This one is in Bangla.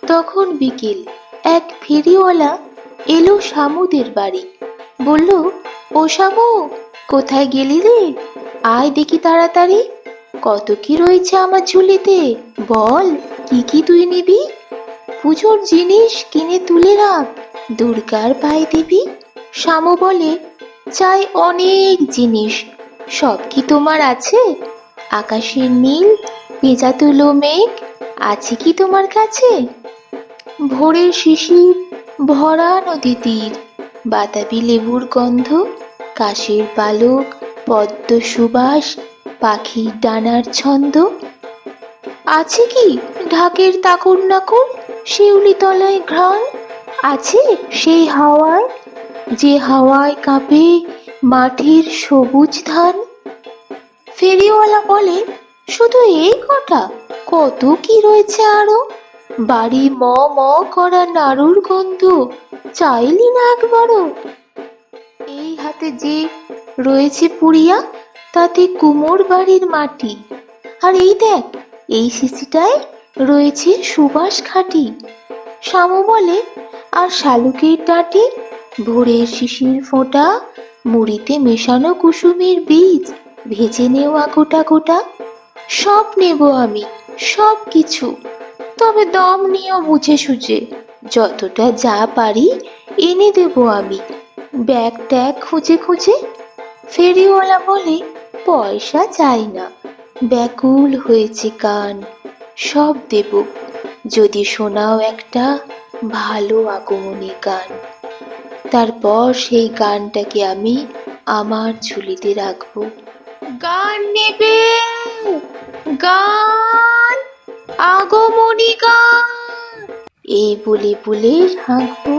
তখন বিকেল। এক ফেরিওয়ালা এলো শামুদের বাড়ি। বলল, ও শামু, কোথায় গেলি রে? আয় দেখি তাড়াতাড়ি। কত কি রয়েছে আমার ঝুলিতে, বল কি কি তুই নিবি? পুজোর জিনিস কিনে তুলে রাখ, দুর্গার পায়ে দিবি। শামু বলে, চাই অনেক জিনিস, সব কি তোমার আছে? আকাশের নীল, ভেজা তুলো মেঘ আছে কি তোমার কাছে? ভোরের শিশির, ভরা নদী তীর, বাতাবি লেবুর গন্ধ, কাশের পালক, পদ্ম সুবাস, পাখির ডানার ছন্দ। আছে কি ঢাকের তাকর নাকর, শিউলি তলায় ঘ্রাণ? আছে সেই হাওয়ায়, যে হাওয়ায় কাঁপে মাটির সবুজ ধান? ফেরিওয়ালা বলে, শুধু এই কটা? কত কি রয়েছে আরো। বাড়ি ম ম করা নাড়ুর গন্ধ, চাইলি না একবারও? এই হাতে যে রয়েছে পুড়িয়া, তাতে কুমোর বাড়ির মাটি। আর এই দেখ, এই শিশিটায় রয়েছে সুবাস খাঁটি। শামু বলে, আর শালুকের ডাঁটে ভোরের শিশির ফোঁটা, মুড়িতে মেশানো কুসুমের বীজ, ভেজে নেওয়া গোটা গোটা। সব নেব আমি, সব কিছু, তবে দম নিও বুঝে সুঝে। যতটা যা পারি এনে দেব আমি, ব্যাগ ট্যাগ খুঁজে খুঁজে। ফেরিওয়ালা বলে, পয়সা চাই না, ব্যাকুল হয়েছে কান, সব দেব যদি শোনাও একটা ভালো আগমনী গান। তারপর সেই গানটাকে আমি আমার ঝুলিতে রাখবো। গান নেবে, গান, আগমনী গান, এই বলে বলে হাঁকবো